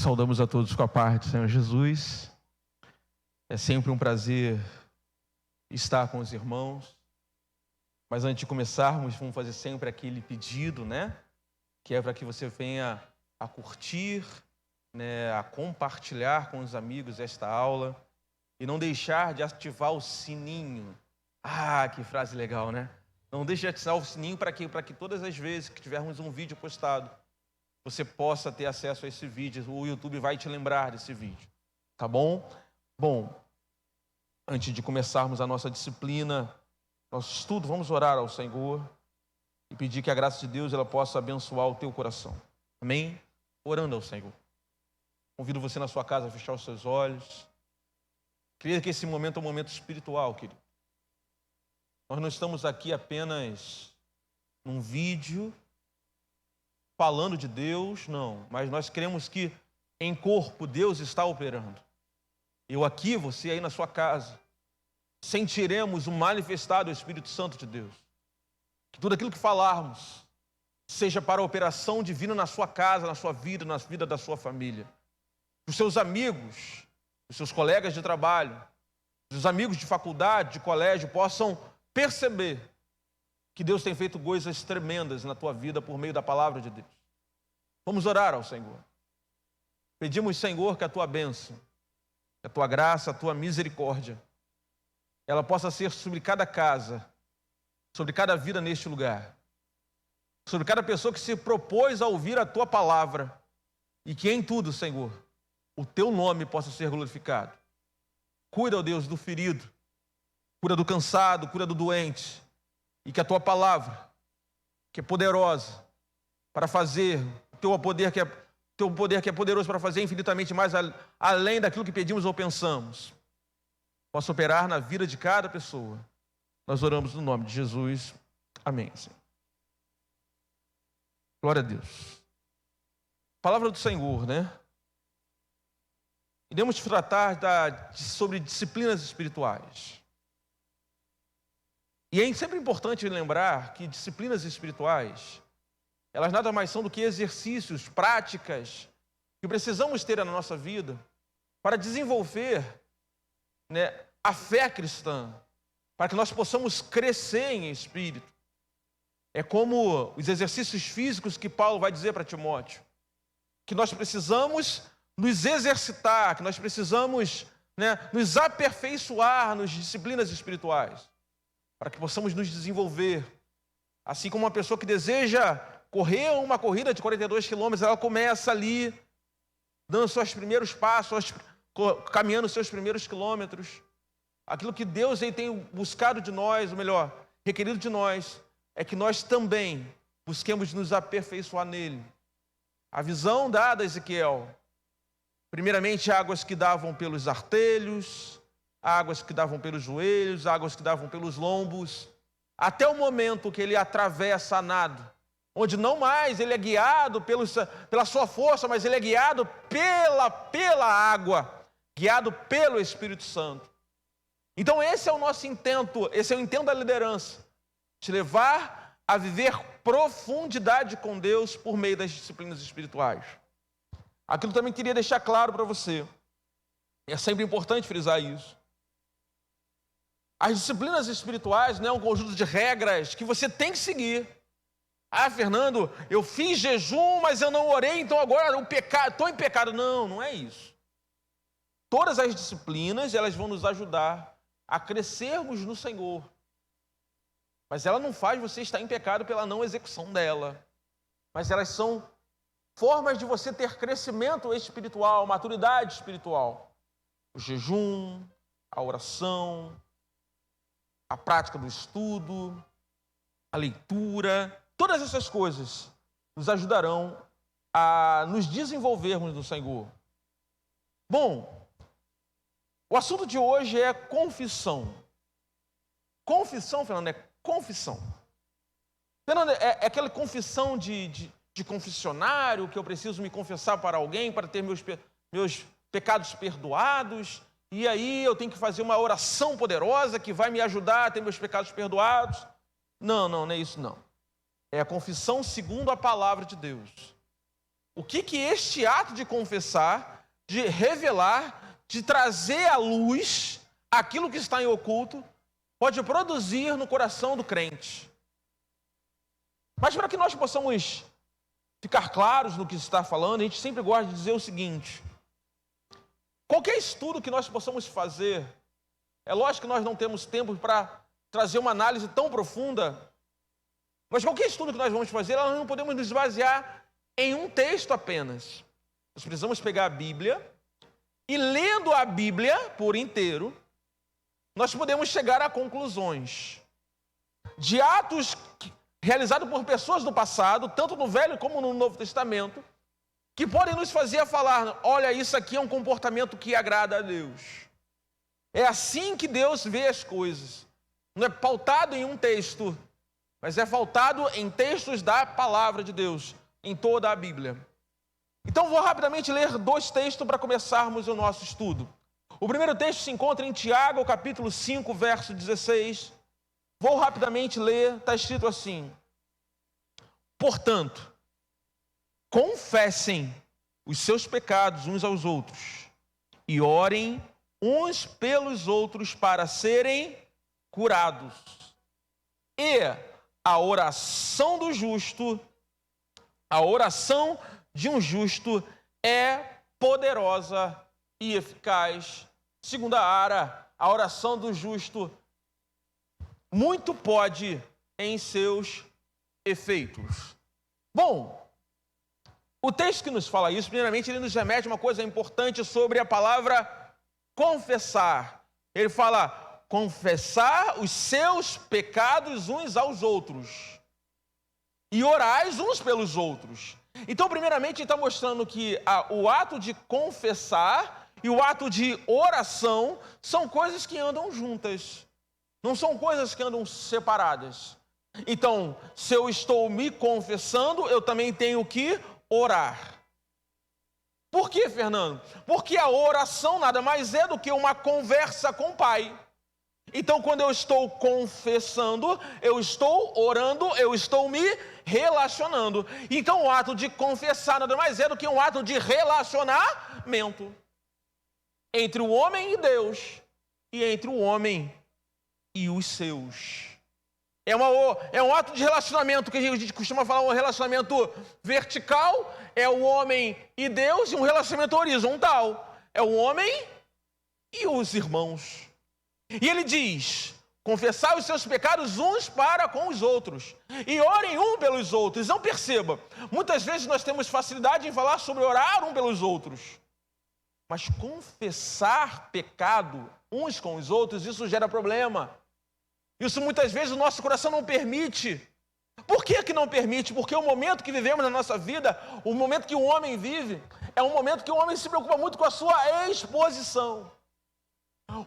Saudamos a todos com a paz do Senhor Jesus. É sempre um prazer estar com os irmãos. Mas antes de começarmos, vamos fazer sempre aquele pedido, né? Que é para que você venha a curtir, né? A compartilhar com os amigos esta aula e não deixar de ativar o sininho. Ah, que frase legal, né? Não deixe de ativar o sininho para que todas as vezes que tivermos um vídeo postado, você possa ter acesso a esse vídeo. O YouTube vai te lembrar desse vídeo, tá bom? Bom, antes de começarmos a nossa disciplina, nosso estudo, vamos orar ao Senhor e pedir que a graça de Deus ela possa abençoar o teu coração. Amém? Orando ao Senhor. Convido você na sua casa a fechar os seus olhos. Creia que esse momento é um momento espiritual, querido. Nós não estamos aqui apenas num vídeo falando de Deus, não. Mas nós cremos que em corpo Deus está operando. Eu aqui, você aí na sua casa, sentiremos o manifestado do Espírito Santo de Deus. Que tudo aquilo que falarmos seja para a operação divina na sua casa, na sua vida, na vida da sua família. Que os seus amigos, os seus colegas de trabalho, os amigos de faculdade, de colégio, possam perceber que Deus tem feito coisas tremendas na tua vida por meio da palavra de Deus. Vamos orar ao Senhor. Pedimos, Senhor, que a tua bênção, que a tua graça, a tua misericórdia, ela possa ser sobre cada casa, sobre cada vida neste lugar, sobre cada pessoa que se propôs a ouvir a tua palavra, e que em tudo, Senhor, o teu nome possa ser glorificado. Cuida, ó Deus, do ferido, cura do cansado, cura do doente, e que a tua palavra, que é poderosa para fazer, o teu poder que é poderoso para fazer infinitamente mais além daquilo que pedimos ou pensamos, possa operar na vida de cada pessoa. Nós oramos no nome de Jesus. Amém, Senhor. Glória a Deus. Palavra do Senhor, né? Iremos tratar sobre disciplinas espirituais. E é sempre importante lembrar que disciplinas espirituais, elas nada mais são do que exercícios, práticas, que precisamos ter na nossa vida para desenvolver, né, a fé cristã, para que nós possamos crescer em espírito. É como os exercícios físicos que Paulo vai dizer para Timóteo, que nós precisamos nos exercitar, que nós precisamos, né, nos aperfeiçoar nas disciplinas espirituais, para que possamos nos desenvolver. Assim como uma pessoa que deseja correr uma corrida de 42 quilômetros, ela começa ali, dando seus primeiros passos, caminhando seus primeiros quilômetros. Aquilo que Deus tem buscado de nós, ou melhor, requerido de nós, é que nós também busquemos nos aperfeiçoar nele. A visão dada a Ezequiel, primeiramente águas que davam pelos artelhos, águas que davam pelos joelhos, águas que davam pelos lombos, até o momento que ele atravessa a nado, onde não mais ele é guiado pela sua força, mas ele é guiado pela água, guiado pelo Espírito Santo. Então esse é o nosso intento, esse é o intento da liderança, te levar a viver profundidade com Deus por meio das disciplinas espirituais. Aquilo também queria deixar claro para você, é sempre importante frisar isso. As disciplinas espirituais não é um conjunto de regras que você tem que seguir. Ah, Fernando, eu fiz jejum, mas eu não orei, então agora estou em pecado. Não, não é isso. Todas as disciplinas, elas vão nos ajudar a crescermos no Senhor. Mas ela não faz você estar em pecado pela não execução dela. Mas elas são formas de você ter crescimento espiritual, maturidade espiritual. O jejum, a oração, a prática do estudo, a leitura, todas essas coisas nos ajudarão a nos desenvolvermos no Senhor. Bom, o assunto de hoje é confissão. Confissão, Fernando, é confissão. Fernando, é aquela confissão de confessionário, que eu preciso me confessar para alguém para ter meus pecados perdoados, e aí eu tenho que fazer uma oração poderosa que vai me ajudar a ter meus pecados perdoados. Não é isso não. É a confissão segundo a palavra de Deus. o que este ato de confessar, de revelar, de trazer à luz aquilo que está em oculto, pode produzir no coração do crente. Mas para que nós possamos ficar claros no que se está falando, a gente sempre gosta de dizer o seguinte: qualquer estudo que nós possamos fazer, é lógico que nós não temos tempo para trazer uma análise tão profunda, mas qualquer estudo que nós vamos fazer, nós não podemos nos basear em um texto apenas. Nós precisamos pegar a Bíblia e, lendo a Bíblia por inteiro, nós podemos chegar a conclusões de atos realizados por pessoas do passado, tanto no Velho como no Novo Testamento, que podem nos fazer falar: olha, isso aqui é um comportamento que agrada a Deus. É assim que Deus vê as coisas. Não é pautado em um texto, mas é pautado em textos da palavra de Deus, em toda a Bíblia. Então vou rapidamente ler 2 textos para começarmos o nosso estudo. O primeiro texto se encontra em Tiago, capítulo 5, verso 16. Vou rapidamente ler, está escrito assim: portanto, confessem os seus pecados uns aos outros e orem uns pelos outros para serem curados. E a oração do justo, a oração de um justo é poderosa e eficaz. Segunda área, a oração do justo muito pode em seus efeitos. Bom, o texto que nos fala isso, primeiramente, ele nos remete a uma coisa importante sobre a palavra confessar. Ele fala: confessar os seus pecados uns aos outros e orais uns pelos outros. Então, primeiramente, ele está mostrando que o ato de confessar e o ato de oração são coisas que andam juntas. Não são coisas que andam separadas. Então, se eu estou me confessando, eu também tenho que orar. Por quê, Fernando? Porque a oração nada mais é do que uma conversa com o Pai. Então, quando eu estou confessando, eu estou orando, eu estou me relacionando. Então, o ato de confessar nada mais é do que um ato de relacionamento entre o homem e Deus e entre o homem e os seus. É um ato de relacionamento que a gente costuma falar, um relacionamento vertical, é o homem e Deus, e um relacionamento horizontal, é o homem e os irmãos. E ele diz: confessai os seus pecados uns para com os outros e orem um pelos outros. Não perceba, muitas vezes nós temos facilidade em falar sobre orar um pelos outros, mas confessar pecado uns com os outros, isso gera problema. Isso muitas vezes o nosso coração não permite. Por que não permite? Porque o momento que vivemos na nossa vida, o momento que o homem vive, é um momento que o homem se preocupa muito com a sua exposição.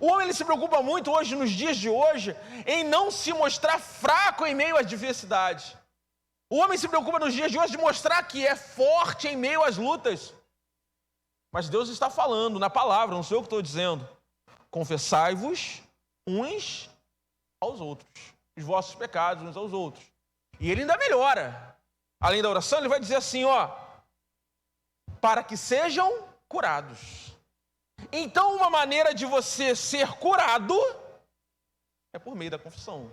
O homem ele se preocupa muito hoje, nos dias de hoje, em não se mostrar fraco em meio às diversidades. O homem se preocupa nos dias de hoje de mostrar que é forte em meio às lutas. Mas Deus está falando na palavra, não sou eu que estou dizendo: confessai-vos uns aos outros, os vossos pecados uns aos outros. E ele ainda melhora. Além da oração, ele vai dizer assim, para que sejam curados. Então, uma maneira de você ser curado é por meio da confissão.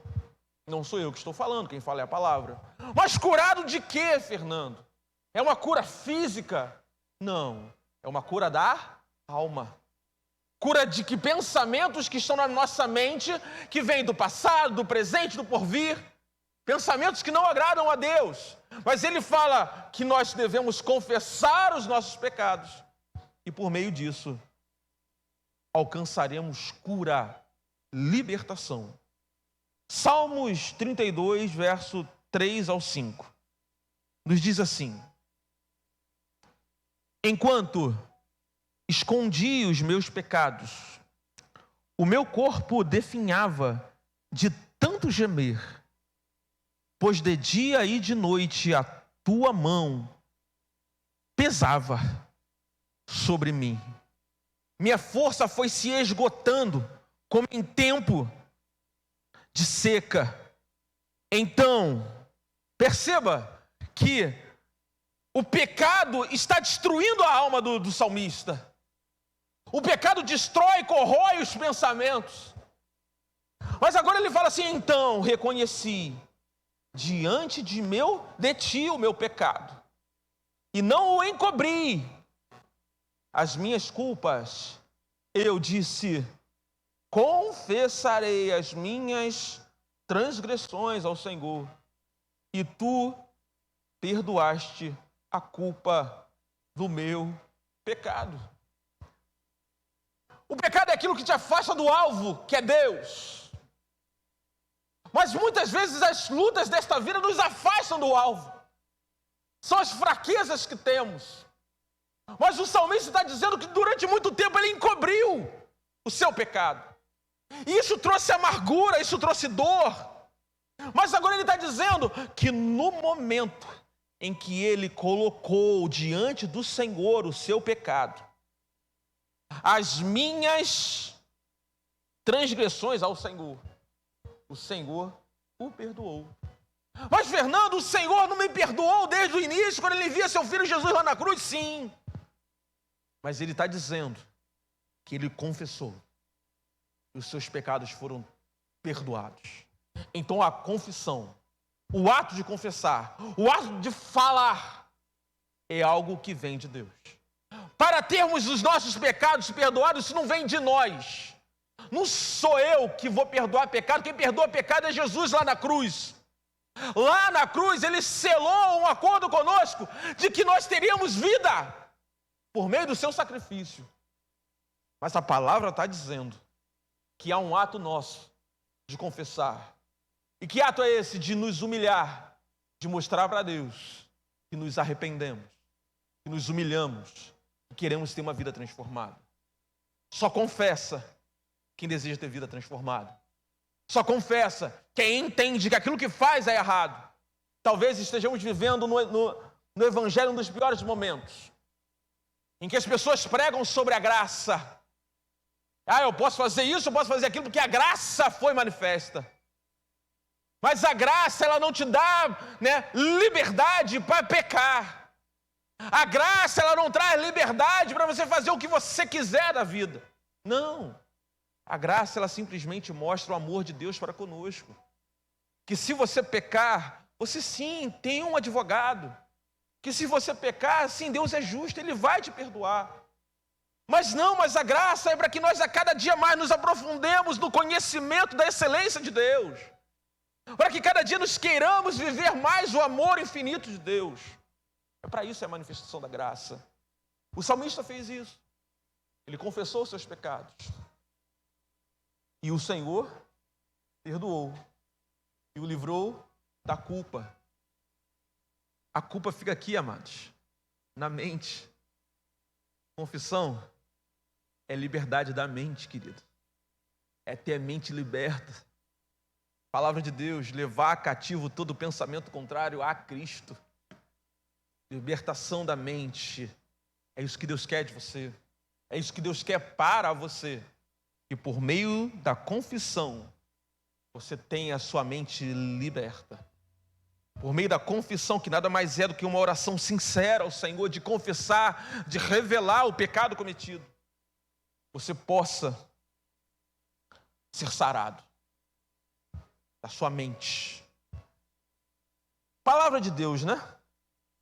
Não sou eu que estou falando, quem fala é a palavra. Mas curado de quê, Fernando? É uma cura física? Não, é uma cura da alma. Cura de que pensamentos que estão na nossa mente, que vêm do passado, do presente, do porvir. Pensamentos que não agradam a Deus. Mas ele fala que nós devemos confessar os nossos pecados. E por meio disso, alcançaremos cura, libertação. Salmos 32, verso 3 ao 5. Nos diz assim: enquanto escondi os meus pecados, o meu corpo definhava de tanto gemer, pois de dia e de noite a tua mão pesava sobre mim. Minha força foi se esgotando como em tempo de seca. Então, perceba que O pecado está destruindo a alma do salmista. O pecado destrói, corrói os pensamentos. Mas agora ele fala assim: então reconheci diante de ti o meu pecado, e não o encobri. As minhas culpas, eu disse, confessarei as minhas transgressões ao Senhor, e tu perdoaste a culpa do meu pecado. O pecado é aquilo que te afasta do alvo, que é Deus. Mas muitas vezes as lutas desta vida nos afastam do alvo. São as fraquezas que temos. Mas o salmista está dizendo que durante muito tempo ele encobriu o seu pecado. E isso trouxe amargura, isso trouxe dor. Mas agora ele está dizendo que no momento em que ele colocou diante do Senhor o seu pecado, as minhas transgressões ao Senhor, o Senhor o perdoou. Mas Fernando, o Senhor não me perdoou desde o início, quando ele envia seu filho Jesus lá na cruz? Sim. Mas ele está dizendo que ele confessou e os seus pecados foram perdoados. Então a confissão, o ato de confessar, o ato de falar, é algo que vem de Deus. Para termos os nossos pecados perdoados, isso não vem de nós. Não sou eu que vou perdoar pecado, quem perdoa pecado é Jesus lá na cruz. Lá na cruz ele selou um acordo conosco de que nós teríamos vida por meio do seu sacrifício. Mas a palavra está dizendo que há um ato nosso de confessar. E que ato é esse? De nos humilhar, de mostrar para Deus que nos arrependemos, que nos humilhamos e queremos ter uma vida transformada. Só confessa quem deseja ter vida transformada. Só confessa quem entende que aquilo que faz é errado. Talvez estejamos vivendo no Evangelho um dos piores momentos, em que as pessoas pregam sobre a graça. Eu posso fazer isso, eu posso fazer aquilo, porque a graça foi manifesta. Mas a graça, ela não te dá, liberdade para pecar. A graça, ela não traz liberdade para você fazer o que você quiser da vida. Não. A graça, ela simplesmente mostra o amor de Deus para conosco. Que se você pecar, você sim tem um advogado. Que se você pecar, sim, Deus é justo, Ele vai te perdoar. Mas a graça é para que nós a cada dia mais nos aprofundemos no conhecimento da excelência de Deus. Para que cada dia nos queiramos viver mais o amor infinito de Deus. É para isso a manifestação da graça. O salmista fez isso. Ele confessou os seus pecados. E o Senhor perdoou. E o livrou da culpa. A culpa fica aqui, amados, na mente. Confissão é liberdade da mente, querido. É ter a mente liberta. Palavra de Deus, levar cativo todo pensamento contrário a Cristo. Libertação da mente. É isso que Deus quer de você. É isso que Deus quer para você. E por meio da confissão, você tem a sua mente liberta. Por meio da confissão, que nada mais é do que uma oração sincera ao Senhor, de confessar, de revelar o pecado cometido, você possa ser sarado da sua mente. Palavra de Deus, né?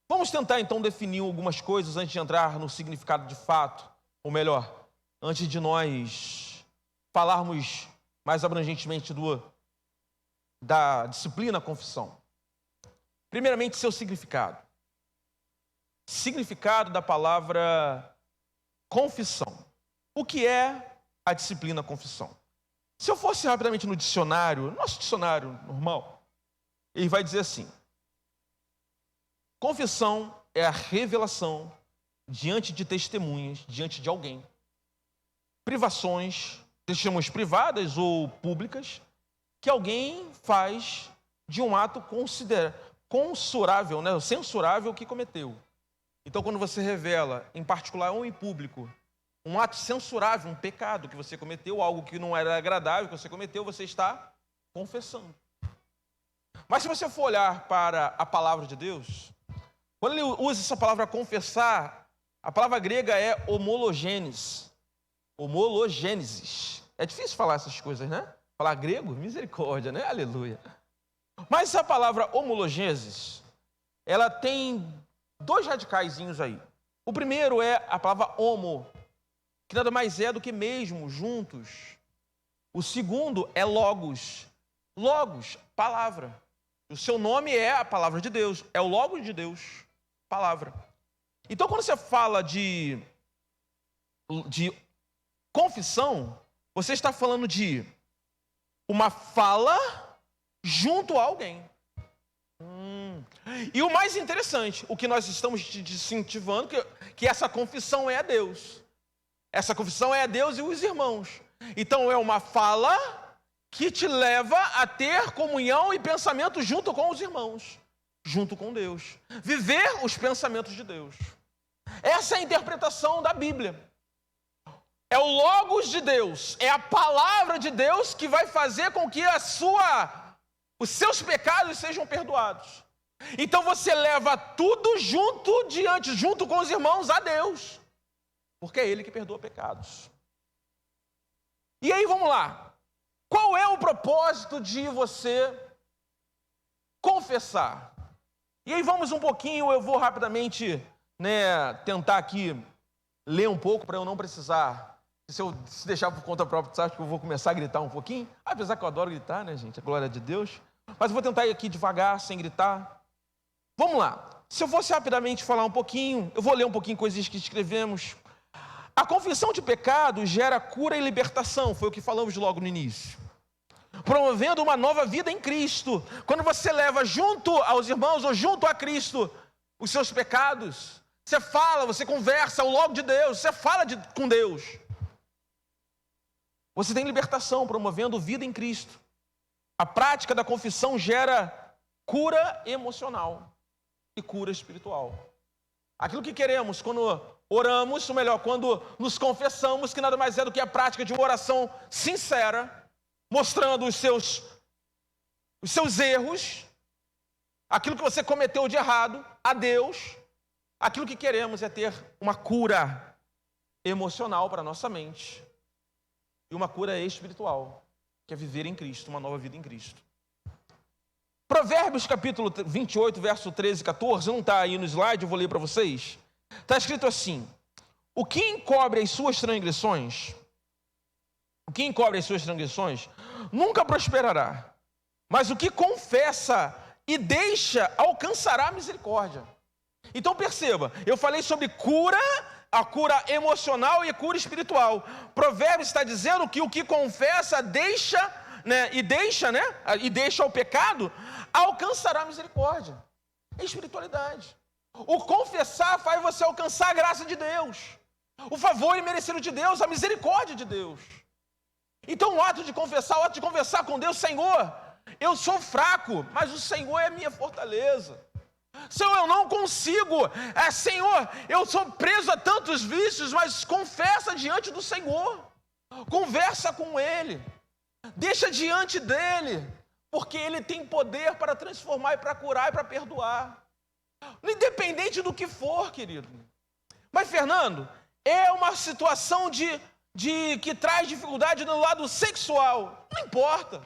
Vamos tentar então definir algumas coisas antes de entrar no significado de fato, ou melhor, antes de nós falarmos mais abrangentemente da disciplina confissão. Primeiramente, seu significado. Significado da palavra confissão. O que é a disciplina confissão? Se eu fosse rapidamente no dicionário, nosso dicionário normal, ele vai dizer assim: confissão é a revelação diante de testemunhas, diante de alguém. Privações, testemunhas privadas ou públicas, que alguém faz de um ato consurável, censurável que cometeu. Então, quando você revela, em particular ou em público, um ato censurável, um pecado que você cometeu, algo que não era agradável que você cometeu, você está confessando. Mas se você for olhar para a palavra de Deus, Quando ele usa essa palavra confessar, a palavra grega é homologênesis. Homologênesis. É difícil falar essas coisas, né? Falar grego, misericórdia, né? Aleluia. Mas essa palavra homologênesis, ela tem dois radicaizinhos aí. O primeiro é a palavra homo, que nada mais é do que mesmo, juntos. O segundo é logos. Logos, palavra. O seu nome é a palavra de Deus, é o logos de Deus, palavra. Então, quando você fala de confissão, você está falando de uma fala junto a alguém. E o mais interessante, o que nós estamos te incentivando, que essa confissão é a Deus. Essa confissão é a Deus e os irmãos. Então, é uma fala que te leva a ter comunhão e pensamento junto com os irmãos, junto com Deus. Viver os pensamentos de Deus. Essa é a interpretação da Bíblia. É o logos de Deus, é a palavra de Deus que vai fazer com que os seus pecados sejam perdoados. Então você leva tudo junto com os irmãos a Deus, porque é Ele que perdoa pecados. E aí vamos lá, qual é o propósito de você confessar? E aí vamos um pouquinho, eu vou rapidamente tentar aqui ler um pouco para eu não precisar. Se eu deixar por conta própria, você acha que eu vou começar a gritar um pouquinho? Apesar que eu adoro gritar, né, gente? A glória de Deus. Mas eu vou tentar ir aqui devagar, sem gritar. Vamos lá. Se eu fosse rapidamente falar um pouquinho, eu vou ler um pouquinho coisas que escrevemos. A confissão de pecado gera cura e libertação, foi o que falamos logo no início. Promovendo uma nova vida em Cristo. Quando você leva junto aos irmãos ou junto a Cristo os seus pecados, você fala, você conversa ao logo de Deus, você fala com Deus. Você tem libertação, promovendo vida em Cristo. A prática da confissão gera cura emocional e cura espiritual. Aquilo que queremos quando oramos, ou melhor, quando nos confessamos, que nada mais é do que a prática de uma oração sincera, mostrando os seus erros, aquilo que você cometeu de errado a Deus. Aquilo que queremos é ter uma cura emocional para a nossa mente. E uma cura espiritual, que é viver em Cristo, uma nova vida em Cristo. Provérbios capítulo 28, verso 13 e 14, não está aí no slide, eu vou ler para vocês. Está escrito assim: o que encobre as suas transgressões, nunca prosperará, mas o que confessa e deixa alcançará misericórdia. Então perceba, eu falei sobre cura, a cura emocional e a cura espiritual. Provérbios está dizendo que o que confessa e deixa o pecado, alcançará misericórdia. É espiritualidade. O confessar faz você alcançar a graça de Deus, o favor imerecido de Deus, a misericórdia de Deus. Então o ato de conversar com Deus: Senhor, eu sou fraco, mas o Senhor é a minha fortaleza. Senhor, eu não consigo. Senhor, eu sou preso a tantos vícios, mas confessa diante do Senhor. Conversa com Ele. Deixa diante dEle. Porque Ele tem poder para transformar e para curar e para perdoar. Independente do que for, querido. Mas, Fernando, é uma situação que traz dificuldade no lado sexual. Não importa.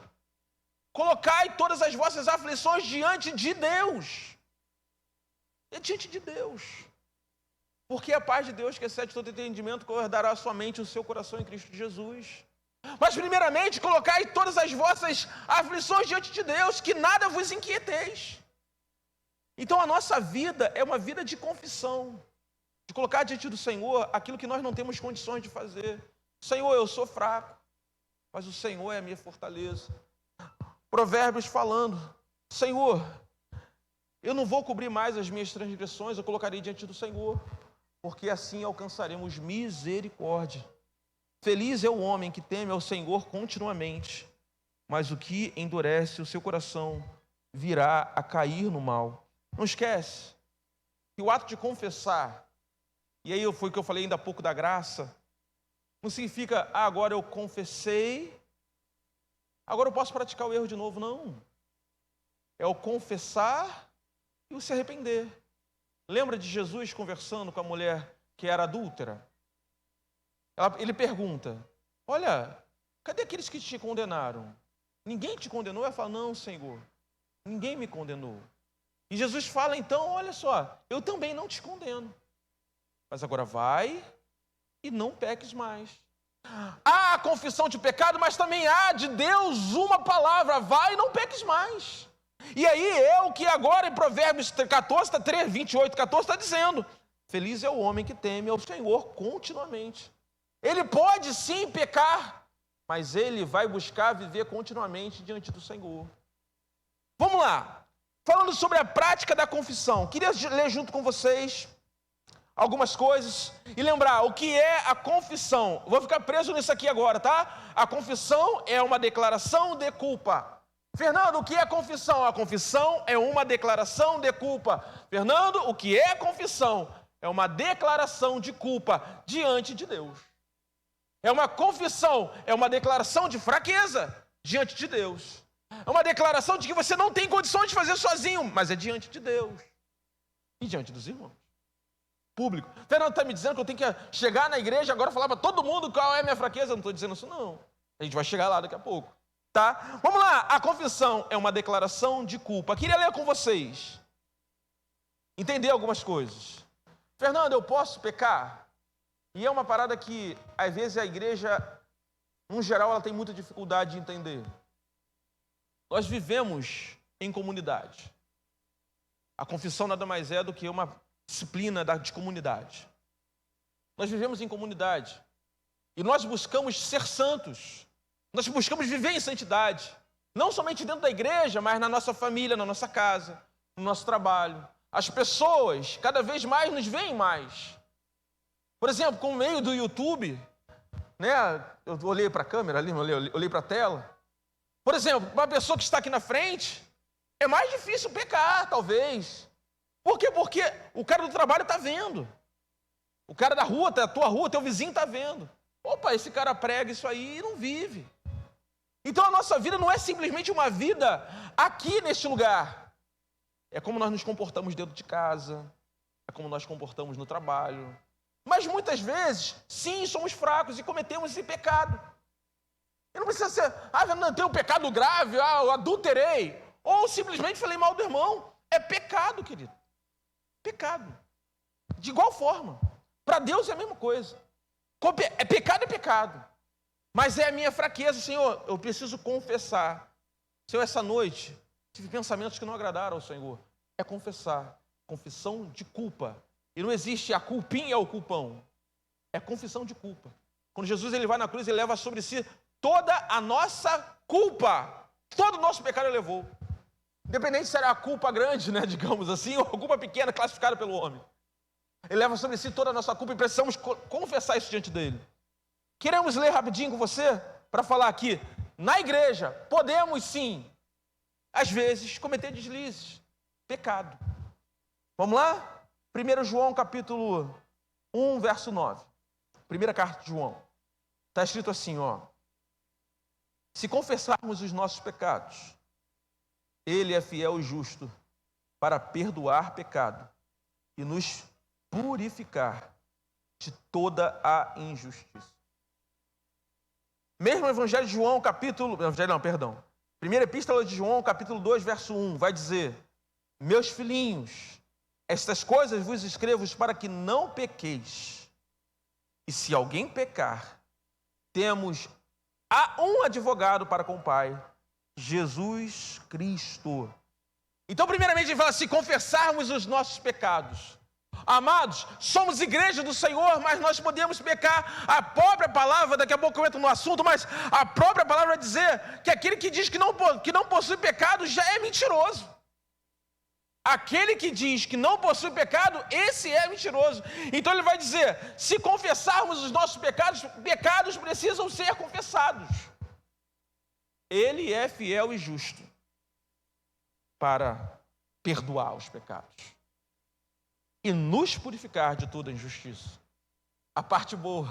Colocai todas as vossas aflições diante de Deus. É diante de Deus. Porque a paz de Deus, que excede todo entendimento, guardará a sua mente e o seu coração em Cristo Jesus. Mas primeiramente, colocai todas as vossas aflições diante de Deus, que nada vos inquieteis. Então a nossa vida é uma vida de confissão, de colocar diante do Senhor aquilo que nós não temos condições de fazer. Senhor, eu sou fraco, mas o Senhor é a minha fortaleza. Provérbios falando: Senhor, eu não vou cobrir mais as minhas transgressões, eu colocarei diante do Senhor, porque assim alcançaremos misericórdia. Feliz é o homem que teme ao Senhor continuamente, mas o que endurece o seu coração virá a cair no mal. Não esquece que o ato de confessar, e aí foi o que eu falei ainda há pouco da graça, não significa, agora eu confessei, agora eu posso praticar o erro de novo. Não. É o confessar e o se arrepender. Lembra de Jesus conversando com a mulher que era adúltera? Ele pergunta, olha, cadê aqueles que te condenaram? Ninguém te condenou? Ela fala, não, Senhor, ninguém me condenou. E Jesus fala, então, olha só, eu também não te condeno. Mas agora vai e não peques mais. Há a confissão de pecado, mas também há de Deus uma palavra, vai e não peques mais. E aí é o que agora em Provérbios 14, 28, 14 está dizendo. Feliz é o homem que teme ao Senhor continuamente. Ele pode sim pecar, mas ele vai buscar viver continuamente diante do Senhor. Vamos lá. Falando sobre a prática da confissão, queria ler junto com vocês algumas coisas e lembrar o que é a confissão. Vou ficar preso nisso aqui agora, tá? A confissão é uma declaração de culpa. Fernando, o que é confissão? A confissão é uma declaração de culpa. Fernando, o que é confissão? É uma declaração de culpa diante de Deus. É uma confissão, é uma declaração de fraqueza diante de Deus. É uma declaração de que você não tem condições de fazer sozinho, mas é diante de Deus e diante dos irmãos. Público. Fernando está me dizendo que eu tenho que chegar na igreja agora e falar para todo mundo qual é a minha fraqueza. Eu não estou dizendo isso, não. A gente vai chegar lá daqui a pouco. Tá? Vamos lá. A confissão é uma declaração de culpa. Queria ler com vocês. Entender algumas coisas. Fernando, eu posso pecar? E é uma parada que, às vezes, a igreja, no geral, ela tem muita dificuldade de entender. Nós vivemos em comunidade. A confissão nada mais é do que uma disciplina de comunidade. Nós vivemos em comunidade. E nós buscamos ser santos. Nós buscamos viver em santidade. Não somente dentro da igreja, mas na nossa família, na nossa casa, no nosso trabalho. As pessoas cada vez mais nos veem mais. Por exemplo, com o meio do YouTube, né? Eu olhei para a câmera ali, olhei para a tela. Por exemplo, uma pessoa que está aqui na frente, é mais difícil pecar, talvez. Por quê? Porque o cara do trabalho está vendo. O cara da rua, a tua rua, teu vizinho está vendo. Opa, esse cara prega isso aí e não vive. Então a nossa vida não é simplesmente uma vida aqui neste lugar. É como nós nos comportamos dentro de casa, é como nós nos comportamos no trabalho. Mas muitas vezes, sim, somos fracos e cometemos esse pecado. E não precisa ser, não tenho um pecado grave, eu adulterei. Ou simplesmente falei mal do irmão. É pecado, querido. Pecado. De igual forma. Para Deus é a mesma coisa. Pecado é pecado. Mas é a minha fraqueza, Senhor. Eu preciso confessar. Senhor, essa noite, tive pensamentos que não agradaram ao Senhor. É confessar. Confissão de culpa. E não existe a culpinha ou o culpão. É confissão de culpa. Quando Jesus ele vai na cruz, ele leva sobre si toda a nossa culpa. Todo o nosso pecado ele levou. Independente se era a culpa grande, né, digamos assim, ou a culpa pequena classificada pelo homem. Ele leva sobre si toda a nossa culpa e precisamos confessar isso diante dele. Queremos ler rapidinho com você para falar aqui. Na igreja, podemos sim, às vezes, cometer deslizes. Pecado. Vamos lá? 1 João capítulo 1, verso 9. Primeira carta de João. Está escrito assim, ó. Se confessarmos os nossos pecados, Ele é fiel e justo para perdoar pecado e nos purificar de toda a injustiça. Mesmo o Evangelho de João, Primeira Epístola de João, capítulo 2, verso 1, vai dizer: meus filhinhos, estas coisas vos escrevo para que não pequeis. E se alguém pecar, temos um advogado para com o Pai, Jesus Cristo. Então, primeiramente, ele fala: se confessarmos os nossos pecados. Amados, somos igreja do Senhor, mas nós podemos pecar. A própria palavra, daqui a pouco eu entro no assunto, mas a própria palavra vai dizer que aquele que diz que não possui pecado já é mentiroso. Aquele que diz que não possui pecado, esse é mentiroso. Então ele vai dizer, se confessarmos os nossos pecados, pecados precisam ser confessados. Ele é fiel e justo para perdoar os pecados e nos purificar de toda injustiça. A parte boa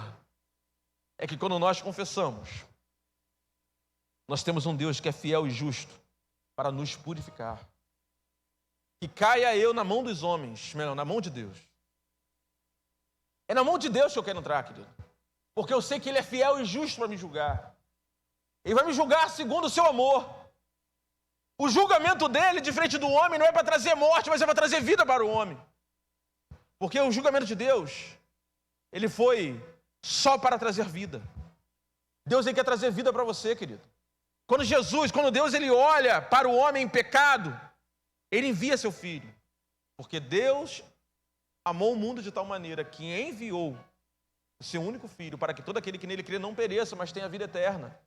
é que quando nós confessamos, nós temos um Deus que é fiel e justo para nos purificar. que caia eu na mão dos homens, melhor, na mão de Deus. É na mão de Deus que eu quero entrar, querido. Porque eu sei que Ele é fiel e justo para me julgar. Ele vai me julgar segundo o seu amor. O julgamento dele, de frente do homem, não é para trazer morte, mas é para trazer vida para o homem. Porque o julgamento de Deus, ele foi só para trazer vida. Deus ele quer trazer vida para você, querido. Quando Deus ele olha para o homem em pecado, Ele envia seu Filho. Porque Deus amou o mundo de tal maneira que enviou o seu único Filho para que todo aquele que nele crê não pereça, mas tenha vida eterna.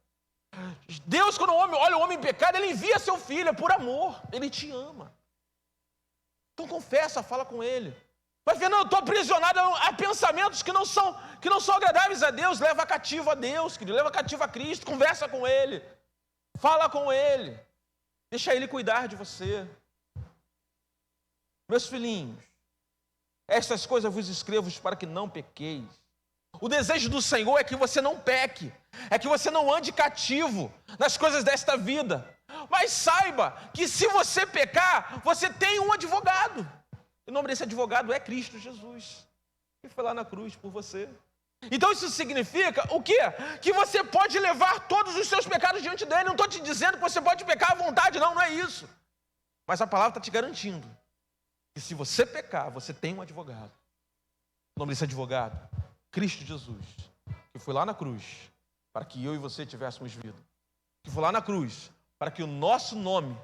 Deus, quando olha o homem em pecado, Ele envia seu Filho, é por amor. Ele te ama. Então confessa, fala com Ele. Mas, Fernando, eu estou aprisionado a pensamentos que não são agradáveis a Deus. Leva cativo a Deus, querido. Leva cativo a Cristo. Conversa com Ele. Fala com Ele. Deixa Ele cuidar de você. Meus filhinhos, estas coisas vos escrevo para que não pequeis. O desejo do Senhor é que você não peque. É que você não ande cativo nas coisas desta vida. Mas saiba que se você pecar, você tem um advogado. O nome desse advogado é Cristo Jesus, que foi lá na cruz por você. Então isso significa o quê? Que você pode levar todos os seus pecados diante dele. Não estou te dizendo que você pode pecar à vontade, não é isso. Mas a palavra está te garantindo que se você pecar, você tem um advogado. O nome desse advogado, Cristo Jesus, que foi lá na cruz para que eu e você tivéssemos vida. Que foi lá na cruz para que o nosso nome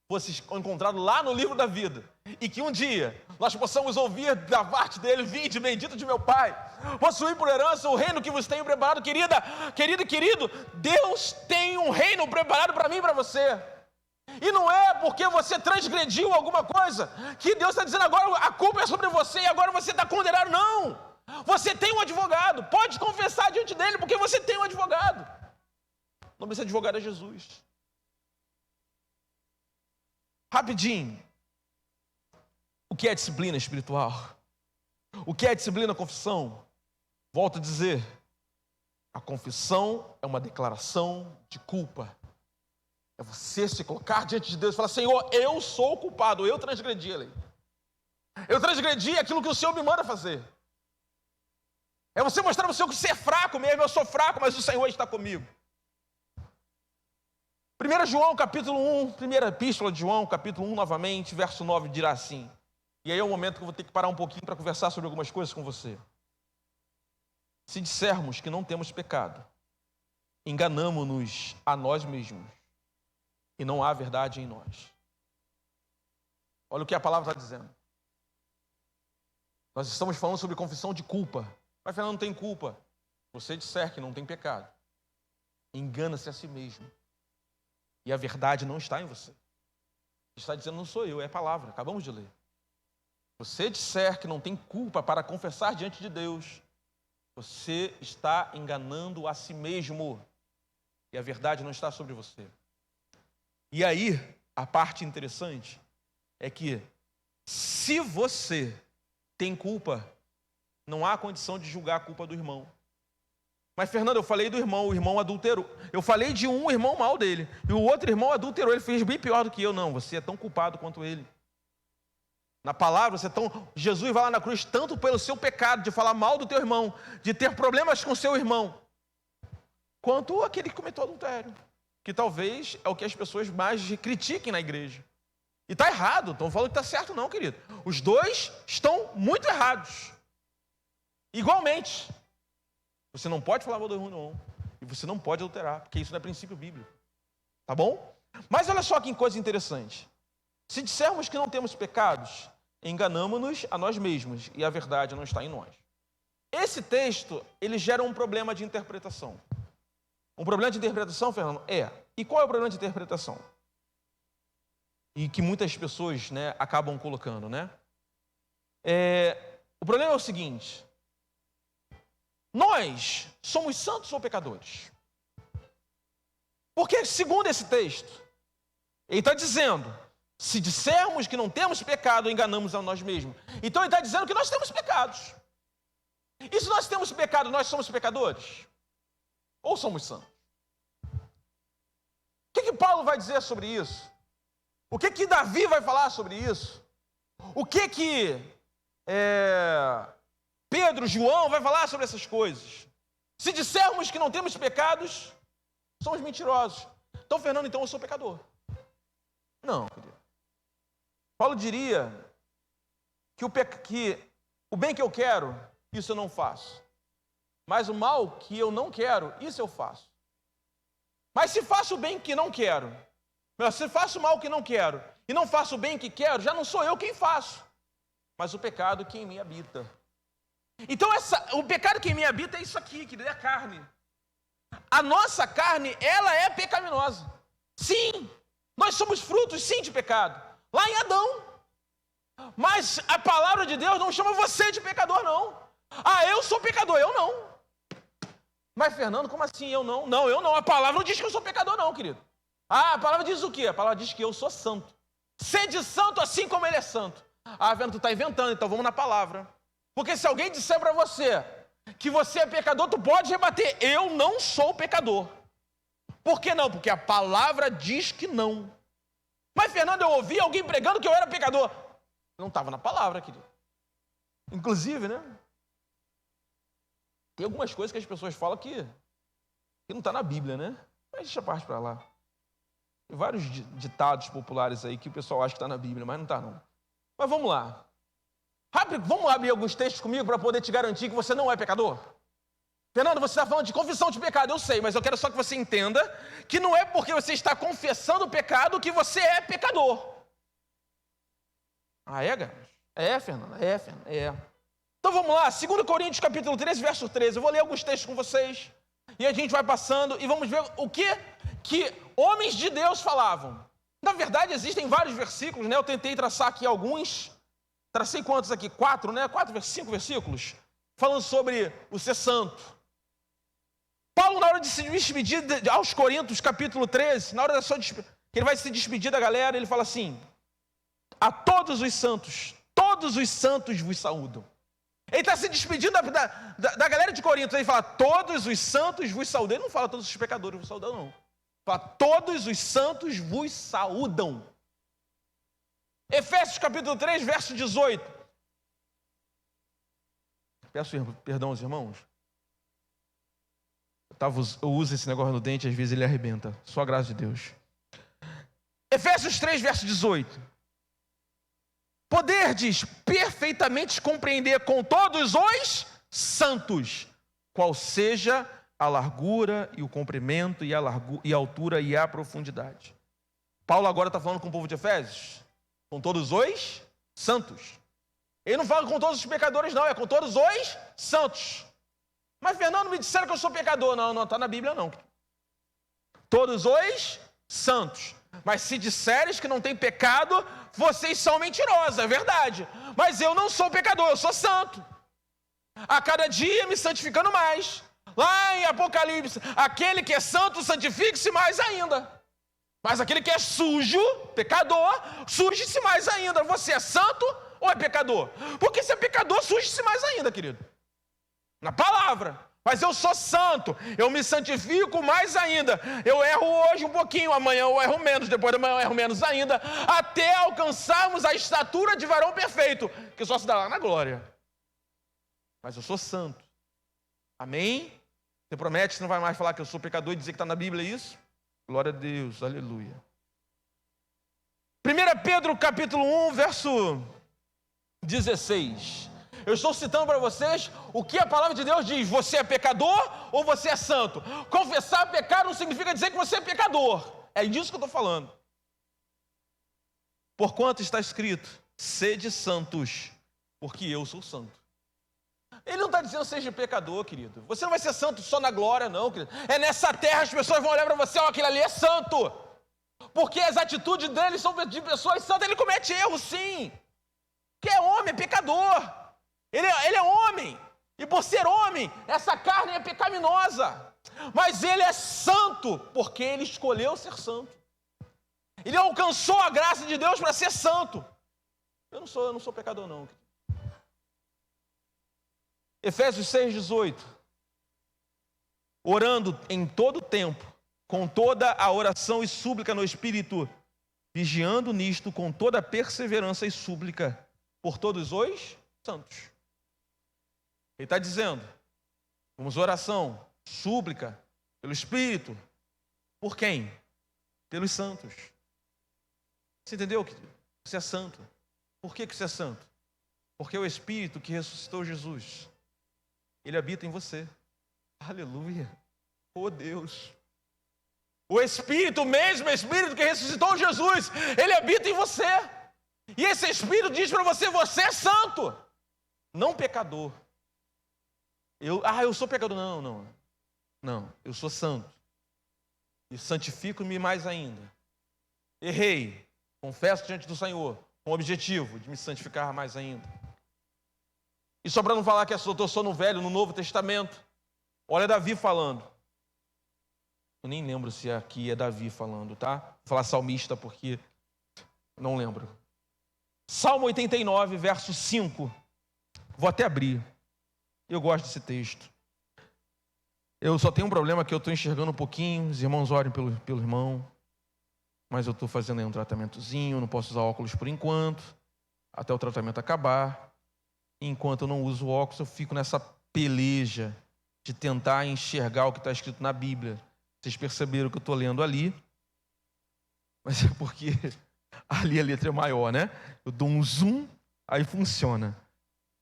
fosse encontrado lá no livro da vida, e que um dia nós possamos ouvir da parte dele: vinde, bendito de meu Pai, possuir por herança o reino que vos tenho preparado. Querido, Deus tem um reino preparado para mim e para você. E não é porque você transgrediu alguma coisa que Deus está dizendo agora a culpa é sobre você e agora você está condenado. Não, você tem um advogado, pode confessar diante dele porque você tem um advogado. O nome desse advogado é Jesus. Rapidinho, o que é disciplina espiritual? O que é disciplina confissão? Volto a dizer, a confissão é uma declaração de culpa. É você se colocar diante de Deus e falar: Senhor, eu sou o culpado, eu transgredi a lei. Eu transgredi aquilo que o Senhor me manda fazer. É você mostrar para o Senhor que você é fraco mesmo. Eu sou fraco, mas o Senhor está comigo. 1 João, capítulo 1, primeira epístola de João, capítulo 1, novamente, verso 9, dirá assim. E aí é o momento que eu vou ter que parar um pouquinho para conversar sobre algumas coisas com você. Se dissermos que não temos pecado, enganamo-nos a nós mesmos, e não há verdade em nós. Olha o que a palavra está dizendo. Nós estamos falando sobre confissão de culpa. Mas, Fernando, não tem culpa. Você disser que não tem pecado, engana-se a si mesmo. E a verdade não está em você. Está dizendo: não sou eu, é a palavra, acabamos de ler. Você disser que não tem culpa para confessar diante de Deus, você está enganando a si mesmo. E a verdade não está sobre você. E aí, a parte interessante é que, se você tem culpa, não há condição de julgar a culpa do irmão. Mas, Fernando, eu falei do irmão, o irmão adulterou. Eu falei de um irmão mal dele, e o outro irmão adulterou, ele fez bem pior do que eu. Não, você é tão culpado quanto ele. Na palavra, Jesus vai lá na cruz tanto pelo seu pecado de falar mal do teu irmão, de ter problemas com seu irmão, quanto aquele que cometeu adultério, que talvez é o que as pessoas mais critiquem na igreja. E está errado, estão falando que está certo não, querido. Os dois estão muito errados. Igualmente. Você não pode falar mal do irmão, e você não pode adulterar, porque isso não é princípio bíblico. Tá bom? Mas olha só que coisa interessante. Se dissermos que não temos pecados, enganamo-nos a nós mesmos, e a verdade não está em nós. Esse texto, ele gera um problema de interpretação. Um problema de interpretação, Fernando, e qual é o problema de interpretação? E que muitas pessoas, acabam colocando, o problema é o seguinte: nós somos santos ou pecadores? Porque, segundo esse texto, ele está dizendo: se dissermos que não temos pecado, enganamos a nós mesmos. Então ele está dizendo que nós temos pecados. E se nós temos pecado, nós somos pecadores? Ou somos santos? O que Paulo vai dizer sobre isso? O que Davi vai falar sobre isso? O que Pedro, João vai falar sobre essas coisas? Se dissermos que não temos pecados, somos mentirosos. Então, Fernando, então eu sou pecador. Não, querido. Paulo diria que o bem que eu quero, isso eu não faço. Mas o mal que eu não quero, isso eu faço. Mas se faço o bem que não quero, se faço o mal que não quero, e não faço o bem que quero, já não sou eu quem faço, mas o pecado que em mim habita. Então o pecado que em mim habita é isso aqui, querido, é a carne. A nossa carne, ela é pecaminosa. Sim, nós somos frutos, sim, de pecado. Lá em Adão. Mas a palavra de Deus não chama você de pecador, não. Ah, eu sou pecador, eu não. Mas, Fernando, como assim eu não? Não, eu não. A palavra não diz que eu sou pecador, não, querido. Ah, a palavra diz o quê? A palavra diz que eu sou santo. Sede santo assim como ele é santo. Ah, Fernando, tu está inventando, então vamos na palavra. Porque se alguém disser para você que você é pecador, tu pode rebater. Eu não sou pecador. Por que não? Porque a palavra diz que não. Mas, Fernando, eu ouvi alguém pregando que eu era pecador. Não estava na palavra, querido. Inclusive, né? Tem algumas coisas que as pessoas falam que não está na Bíblia, né? Mas deixa a parte para lá. Tem vários ditados populares aí que o pessoal acha que está na Bíblia, mas não está, não. Mas vamos lá. Rápido, vamos abrir alguns textos comigo para poder te garantir que você não é pecador? Fernando, você está falando de confissão de pecado, eu sei, mas eu quero só que você entenda que não é porque você está confessando o pecado que você é pecador. Ah, é, Gabs? É, Fernando, é. Então vamos lá, 2 Coríntios capítulo 13, verso 13. Eu vou ler alguns textos com vocês e a gente vai passando e vamos ver o que homens de Deus falavam. Na verdade, existem vários versículos, né? Eu tentei traçar aqui alguns. Tracei quantos aqui? 4, né? 5 versículos, falando sobre o ser santo. Paulo, na hora de se despedir aos Coríntios, capítulo 13, na hora da sua que ele vai se despedir da galera, ele fala assim: a todos os santos vos saúdam. Ele está se despedindo da galera de Corinto, ele fala: todos os santos vos saúdam. Ele não fala todos os pecadores vos saúdam, não. Ele fala: todos os santos vos saúdam. Efésios capítulo 3, verso 18. Peço perdão aos irmãos. Eu uso esse negócio no dente, às vezes ele arrebenta. Só a graça de Deus. Efésios 3, verso 18. Poderdes perfeitamente compreender com todos os santos qual seja a largura e o comprimento e a altura e a profundidade. Paulo agora está falando com o povo de Efésios. Com todos os santos. Ele não fala com todos os pecadores, não. É com todos os santos. Mas, Fernando, me disseram que eu sou pecador. Não está na Bíblia, não. Todos os santos. Mas se disseres que não tem pecado, vocês são mentirosos, é verdade. Mas eu não sou pecador, eu sou santo. A cada dia me santificando mais. Lá em Apocalipse, aquele que é santo, santifique-se mais ainda. Mas aquele que é sujo, pecador, suje-se mais ainda. Você é santo ou é pecador? Porque se é pecador, suje-se mais ainda, querido. Na palavra. Mas eu sou santo, eu me santifico mais ainda. Eu erro hoje um pouquinho, amanhã eu erro menos, depois de amanhã eu erro menos ainda, até alcançarmos a estatura de varão perfeito, que só se dá lá na glória. Mas eu sou santo. Amém? Você promete que você não vai mais falar que eu sou pecador e dizer que está na Bíblia isso? Glória a Deus, aleluia. 1 Pedro capítulo 1, verso 16. Eu estou citando para vocês o que a palavra de Deus diz. Você é pecador ou você é santo? Confessar pecado não significa dizer que você é pecador. É disso que eu estou falando. Porquanto está escrito: sede santos, porque eu sou santo. Ele não está dizendo seja pecador, querido. Você não vai ser santo só na glória, não, querido. É nessa terra as pessoas vão olhar para você: ó, aquele ali é santo. Porque as atitudes dele são de pessoas santas. Ele comete erro, sim. Que é homem, é pecador. Ele é homem. E por ser homem, essa carne é pecaminosa. Mas ele é santo, porque ele escolheu ser santo. Ele alcançou a graça de Deus para ser santo. Eu não sou pecador, não. Efésios 6,18. Orando em todo tempo, com toda a oração e súplica no Espírito, vigiando nisto com toda perseverança e súplica por todos os santos. Ele está dizendo, vamos oração, súplica, pelo Espírito. Por quem? Pelos santos. Você entendeu? Você é santo. Por que você é santo? Porque o Espírito que ressuscitou Jesus, ele habita em você. Aleluia. Oh Deus. O Espírito, o mesmo Espírito que ressuscitou Jesus, ele habita em você. E esse Espírito diz para você, você é santo, não pecador. Eu sou pecador. Não, eu sou santo. E santifico-me mais ainda. Errei, confesso diante do Senhor, com o objetivo de me santificar mais ainda. E só para não falar que eu estou só no Velho, no Novo Testamento, olha Davi falando. Eu nem lembro se aqui é Davi falando, tá? Vou falar salmista porque não lembro. Salmo 89, verso 5. Vou até abrir. Eu gosto desse texto. Eu só tenho um problema que eu estou enxergando um pouquinho. Os irmãos orem pelo irmão. Mas eu estou fazendo aí um tratamentozinho. Não posso usar óculos por enquanto. Até o tratamento acabar. E enquanto eu não uso óculos, eu fico nessa peleja de tentar enxergar o que está escrito na Bíblia. Vocês perceberam que eu estou lendo ali. Mas é porque ali a letra é maior, né? Eu dou um zoom, aí funciona.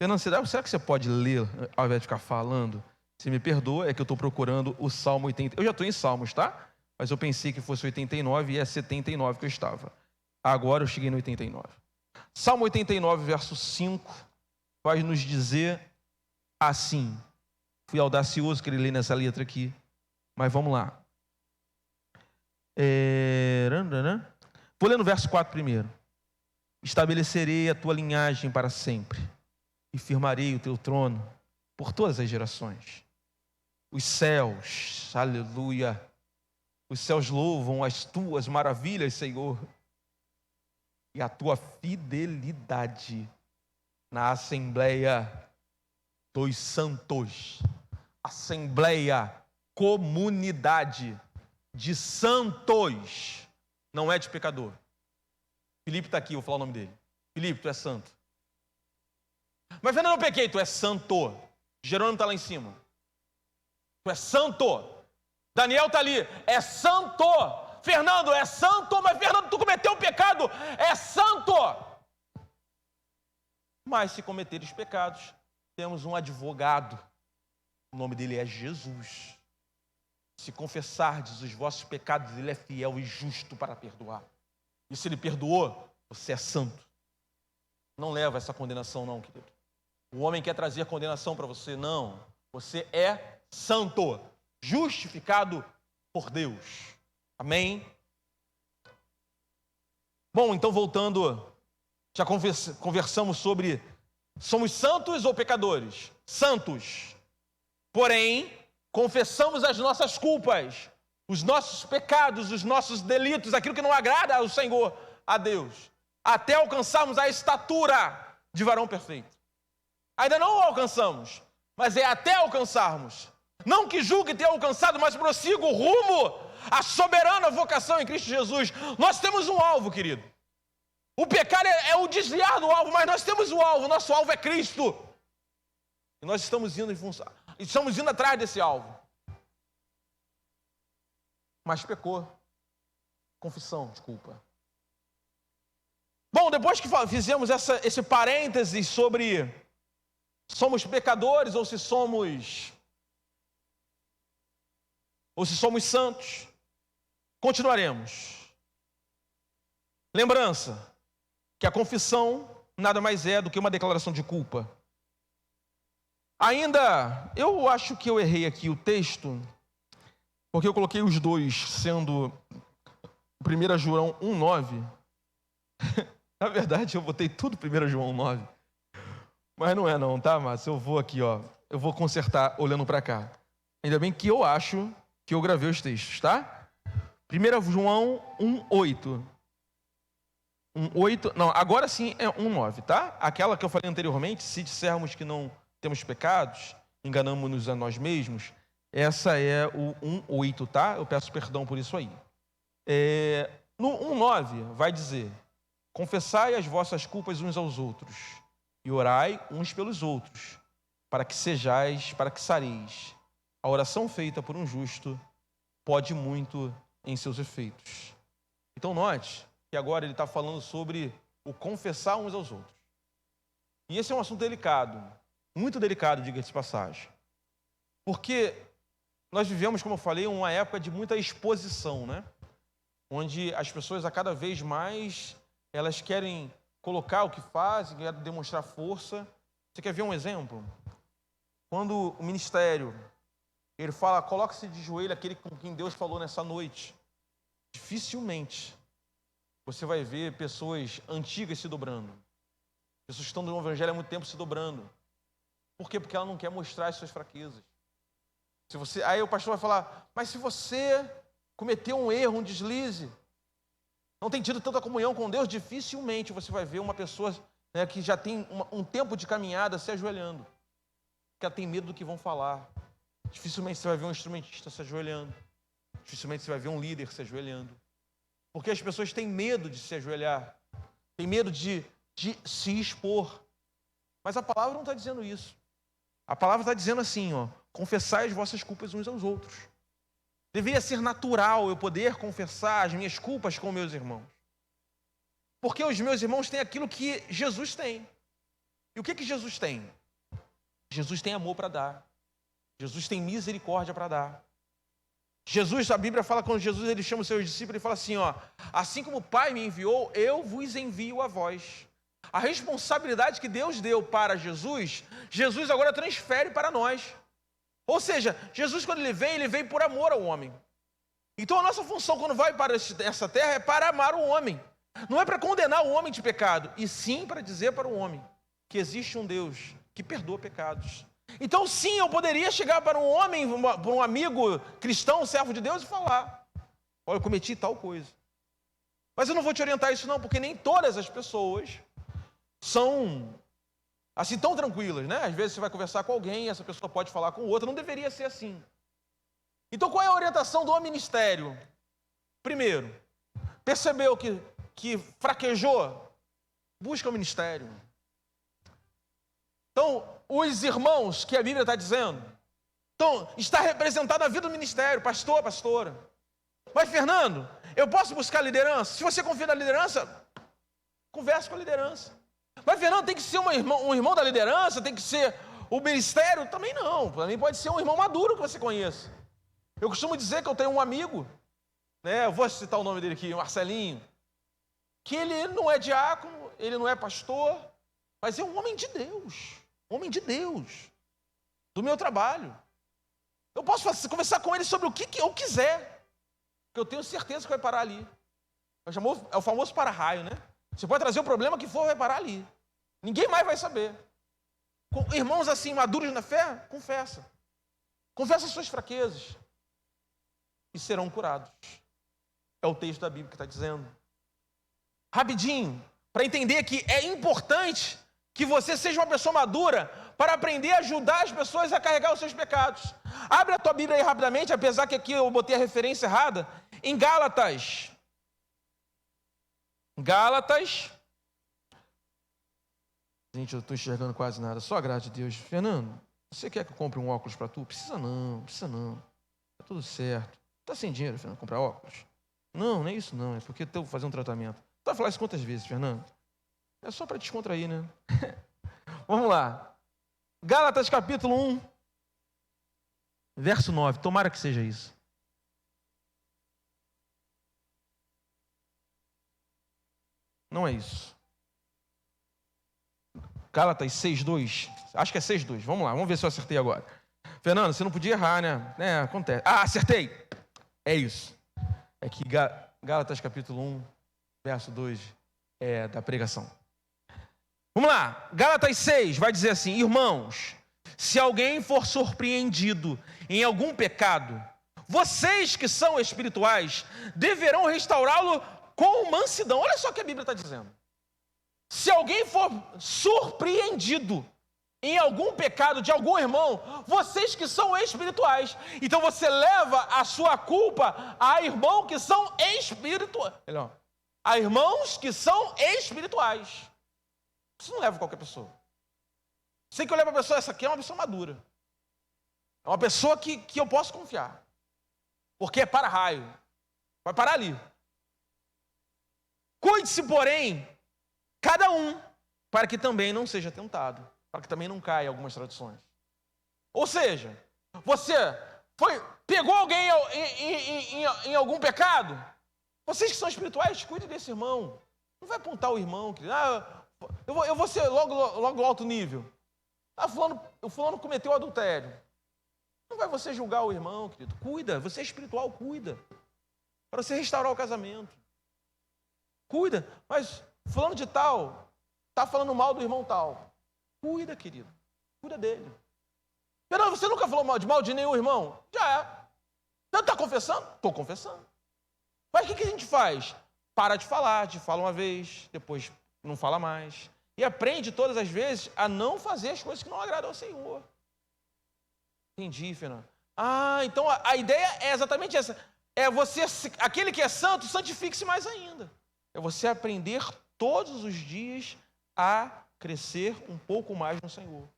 Fernando, será que você pode ler ao invés de ficar falando? Se me perdoa, é que eu estou procurando o Salmo 80. Eu já estou em Salmos, tá? Mas eu pensei que fosse 89 e é 79 que eu estava. Agora eu cheguei no 89. Salmo 89, verso 5, vai nos dizer assim. Fui audacioso que ele lê nessa letra aqui. Mas vamos lá. Vou ler no verso 4 primeiro. Estabelecerei a tua linhagem para sempre e firmarei o teu trono por todas as gerações. Os céus, aleluia, os céus louvam as tuas maravilhas, Senhor, e a tua fidelidade na assembleia dos santos. Assembleia, comunidade de santos, não é de pecador. Filipe está aqui, vou falar o nome dele. Filipe, tu é santo. Mas Fernando, eu pequei, tu é santo. Jerônimo está lá em cima. Tu é santo. Daniel está ali, é santo. Fernando, é santo, mas Fernando, tu cometeu um pecado, é santo. Mas se cometer os pecados, temos um advogado. O nome dele é Jesus. Se confessardes os vossos pecados, ele é fiel e justo para perdoar. E se ele perdoou, você é santo. Não leva essa condenação não, querido. O homem quer trazer condenação para você, não. Você é santo, justificado por Deus. Amém? Bom, então voltando, já conversamos sobre somos santos ou pecadores? Santos. Porém, confessamos as nossas culpas, os nossos pecados, os nossos delitos, aquilo que não agrada ao Senhor, a Deus, até alcançarmos a estatura de varão perfeito. Ainda não alcançamos, mas é até alcançarmos. Não que julgue ter alcançado, mas prossiga o rumo à soberana vocação em Cristo Jesus. Nós temos um alvo, querido. O pecado é o desviar do alvo, mas nós temos o alvo. Nosso alvo é Cristo. E nós estamos indo atrás desse alvo. Mas pecou. Confissão, desculpa. Bom, depois que fizemos esse parêntese sobre somos pecadores ou se somos santos, continuaremos. Lembrança que a confissão nada mais é do que uma declaração de culpa. Ainda, eu acho que eu errei aqui o texto, porque eu coloquei os dois sendo 1 João 1,9. Na verdade, eu botei tudo 1 João 1,9. Mas não é não, tá, Márcio? Eu vou aqui, ó. Eu vou consertar olhando para cá. Ainda bem que eu acho que eu gravei os textos, tá? 1 João 1,8. 1,8. Não, agora sim é 1,9, tá? Aquela que eu falei anteriormente, se dissermos que não temos pecados, enganamos-nos a nós mesmos, essa é o 1,8, tá? Eu peço perdão por isso aí. No 1,9 vai dizer: confessai as vossas culpas uns aos outros e orai uns pelos outros, para que sareis. A oração feita por um justo pode muito em seus efeitos. Então note que agora ele está falando sobre o confessar uns aos outros. E esse é um assunto delicado, muito delicado, diga-se de passagem. Porque nós vivemos, como eu falei, uma época de muita exposição, né? Onde as pessoas, a cada vez mais, elas querem colocar o que fazem, querem demonstrar força. Você quer ver um exemplo? Quando o ministério, ele fala, coloque-se de joelho, aquele com quem Deus falou nessa noite. Dificilmente você vai ver pessoas antigas se dobrando. Pessoas que estão no evangelho há muito tempo se dobrando. Por quê? Porque ela não quer mostrar as suas fraquezas. Aí o pastor vai falar, mas se você cometeu um erro, um deslize, não tem tido tanta comunhão com Deus, dificilmente você vai ver uma pessoa, né, que já tem um tempo de caminhada se ajoelhando. Porque ela tem medo do que vão falar. Dificilmente você vai ver um instrumentista se ajoelhando. Dificilmente você vai ver um líder se ajoelhando. Porque as pessoas têm medo de se ajoelhar. Têm medo de se expor. Mas a palavra não está dizendo isso. A palavra está dizendo assim, confessai as vossas culpas uns aos outros. Deveria ser natural eu poder confessar as minhas culpas com meus irmãos. Porque os meus irmãos têm aquilo que Jesus tem. E o que Jesus tem? Jesus tem amor para dar. Jesus tem misericórdia para dar. Jesus, a Bíblia fala, quando Jesus ele chama os seus discípulos, ele fala assim, assim como o Pai me enviou, eu vos envio a vós. A responsabilidade que Deus deu para Jesus, Jesus agora transfere para nós. Ou seja, Jesus quando ele vem por amor ao homem. Então a nossa função quando vai para essa terra é para amar o homem. Não é para condenar o homem de pecado, e sim para dizer para o homem que existe um Deus que perdoa pecados. Então sim, eu poderia chegar para um homem, para um amigo cristão, servo de Deus, e falar, olha, eu cometi tal coisa. Mas eu não vou te orientar isso não, porque nem todas as pessoas são assim tão tranquilas, né? Às vezes você vai conversar com alguém, essa pessoa pode falar com outra, não deveria ser assim. Então qual é a orientação do ministério? Primeiro, percebeu que fraquejou? Busca o ministério. Então, os irmãos que a Bíblia está dizendo, então, está representado na vida do ministério, pastor, pastora. Mas, Fernando, eu posso buscar liderança? Se você confia na liderança, converse com a liderança. Mas, Fernando, tem que ser um irmão da liderança? Tem que ser o ministério? Também não. Para mim pode ser um irmão maduro que você conheça. Eu costumo dizer que eu tenho um amigo, né? Eu vou citar o nome dele aqui, Marcelinho, que ele não é diácono, ele não é pastor, mas é um homem de Deus. Homem de Deus, do meu trabalho. Eu posso conversar com ele sobre o que eu quiser, porque eu tenho certeza que vai parar ali. É o famoso para-raio, né? Você pode trazer o problema que for, vai parar ali. Ninguém mais vai saber. Com irmãos assim, maduros na fé, confessa. Confessa as suas fraquezas. E serão curados. É o texto da Bíblia que está dizendo. Rapidinho, para entender que é importante que você seja uma pessoa madura para aprender a ajudar as pessoas a carregar os seus pecados. Abre a tua Bíblia aí rapidamente, apesar que aqui eu botei a referência errada, em Gálatas. Gente, eu estou enxergando quase nada, só a graça de Deus. Fernando, você quer que eu compre um óculos para tu? Precisa não. Está tudo certo. Está sem dinheiro, Fernando, comprar óculos? Não é isso não, é porque estou fazendo um tratamento. Tu vai falar isso quantas vezes, Fernando? É só para descontrair, né? Vamos lá. Gálatas capítulo 1, verso 9. Tomara que seja isso. Não é isso. Gálatas 6:2. Acho que é 6:2. Vamos lá, vamos ver se eu acertei agora. Fernando, você não podia errar, né? Acontece. Ah, acertei. É isso. É que Gálatas capítulo 1, verso 2 é da pregação. Vamos lá, Gálatas 6 vai dizer assim: irmãos, se alguém for surpreendido em algum pecado, vocês que são espirituais deverão restaurá-lo com mansidão. Olha só o que a Bíblia está dizendo. Se alguém for surpreendido em algum pecado de algum irmão, vocês que são espirituais, então você leva a sua culpa a irmãos que são espirituais. A irmãos que são espirituais. Você não leva qualquer pessoa. Sei que eu olhar para a pessoa, essa aqui é uma pessoa madura. É uma pessoa que eu posso confiar. Porque é para-raio. Vai parar ali. Cuide-se, porém, cada um, para que também não seja tentado. Para que também não caia algumas traduções. Ou seja, você pegou alguém em algum pecado? Vocês que são espirituais, cuide desse irmão. Não vai apontar o irmão, querido. Eu vou ser logo alto nível. O fulano cometeu adultério. Não vai você julgar o irmão, querido. Cuida, você é espiritual, cuida. Para você restaurar o casamento. Cuida, mas fulano de tal está falando mal do irmão tal. Cuida, querido. Cuida dele. Fernando, você nunca falou mal de nenhum irmão? Já. Você está confessando? Estou confessando. Mas o que a gente faz? Para de falar, te fala uma vez, depois não fala mais. E aprende todas as vezes a não fazer as coisas que não agradam ao Senhor. Entendi, Fernando. Então a ideia é exatamente essa. É você, aquele que é santo, santifique-se mais ainda. É você aprender todos os dias a crescer um pouco mais no Senhor.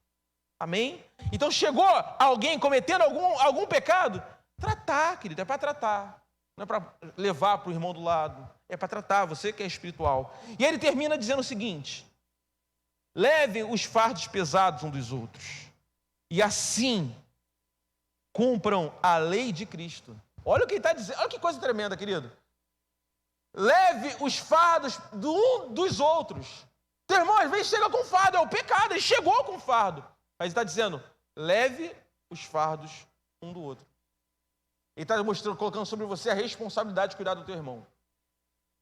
Amém? Então chegou alguém cometendo algum pecado, tratar, querido, é para tratar. Não é para levar para o irmão do lado. É para tratar, você que é espiritual. E ele termina dizendo o seguinte: levem os fardos pesados uns dos outros, e assim cumpram a lei de Cristo. Olha o que ele está dizendo, olha que coisa tremenda, querido. Leve os fardos dos outros. Teu irmão às vezes chega com fardo, é o pecado, ele chegou com fardo. Mas ele está dizendo, leve os fardos um do outro. Ele está mostrando, colocando sobre você a responsabilidade de cuidar do teu irmão.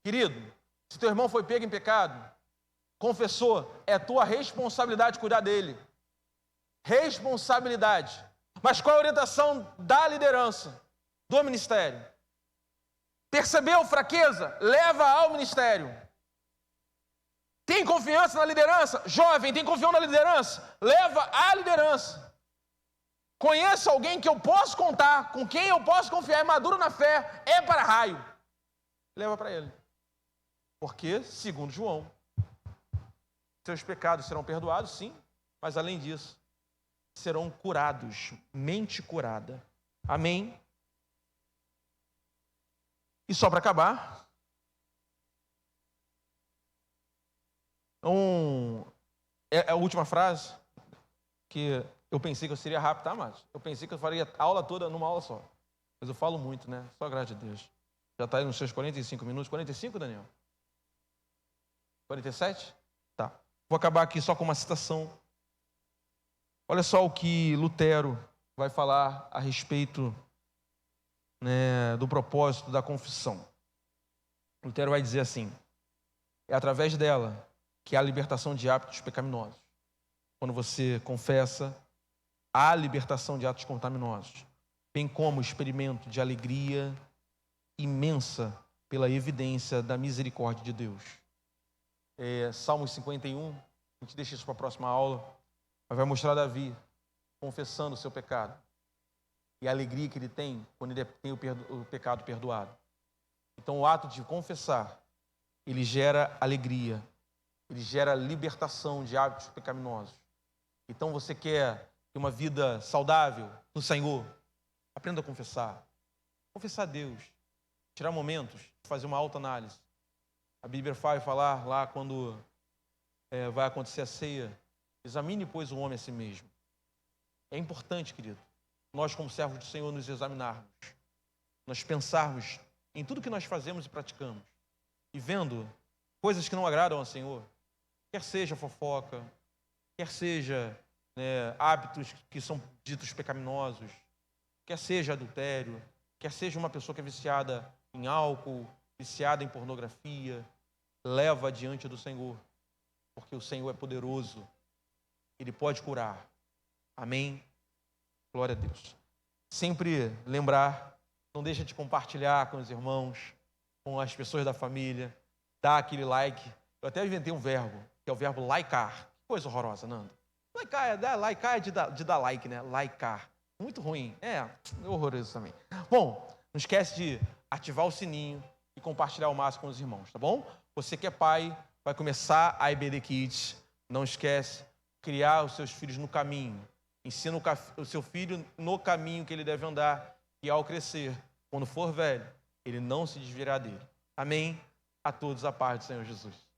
Querido, se teu irmão foi pego em pecado, confessou, é tua responsabilidade cuidar dele. Responsabilidade. Mas qual a orientação da liderança, do ministério? Percebeu fraqueza? Leva ao ministério. Tem confiança na liderança? Jovem, tem confiança na liderança? Leva à liderança. Conheça alguém que eu posso contar, com quem eu posso confiar, é maduro na fé, é para raio. Leva para ele. Porque, segundo João, seus pecados serão perdoados, sim, mas além disso, serão curados, mente curada. Amém? E só para acabar, é a última frase, que eu pensei que eu seria rápido, tá, Márcio? Eu pensei que eu faria a aula toda numa aula só. Mas eu falo muito, né? Só graças a Deus. Já está aí nos seus 45 minutos. 45, Daniel? 47? Tá. Vou acabar aqui só com uma citação. Olha só o que Lutero vai falar a respeito, né, do propósito da confissão. Lutero vai dizer assim: é através dela que há a libertação de hábitos pecaminosos. Quando você confessa, há libertação de atos contaminosos, bem como o experimento de alegria imensa pela evidência da misericórdia de Deus. Salmos 51, a gente deixa isso para a próxima aula, mas vai mostrar Davi confessando o seu pecado e a alegria que ele tem quando ele tem o pecado perdoado. Então o ato de confessar, ele gera alegria, ele gera libertação de hábitos pecaminosos. Então você quer ter uma vida saudável no Senhor, aprenda a confessar. Confessar a Deus. Tirar momentos, fazer uma autoanálise. A Bíblia vai falar lá quando vai acontecer a ceia, examine, pois, o homem a si mesmo. É importante, querido, nós como servos do Senhor nos examinarmos, nós pensarmos em tudo que nós fazemos e praticamos, e vendo coisas que não agradam ao Senhor, quer seja fofoca, quer seja hábitos que são ditos pecaminosos, quer seja adultério, quer seja uma pessoa que é viciada em álcool, viciada em pornografia, leva diante do Senhor, porque o Senhor é poderoso, Ele pode curar. Amém? Glória a Deus. Sempre lembrar, não deixa de compartilhar com os irmãos, com as pessoas da família, dá aquele like. Eu até inventei um verbo, que é o verbo likear. Que coisa horrorosa, Nando. Likear é de dar like, né? Likear. Muito ruim. É horroroso também. Bom, não esquece de ativar o sininho e compartilhar o máximo com os irmãos, tá bom? Você que é pai, vai começar a EBD Kids. Não esquece, criar os seus filhos no caminho. Ensina o seu filho no caminho que ele deve andar. E ao crescer, quando for velho, ele não se desviará dele. Amém? A todos a paz do Senhor Jesus.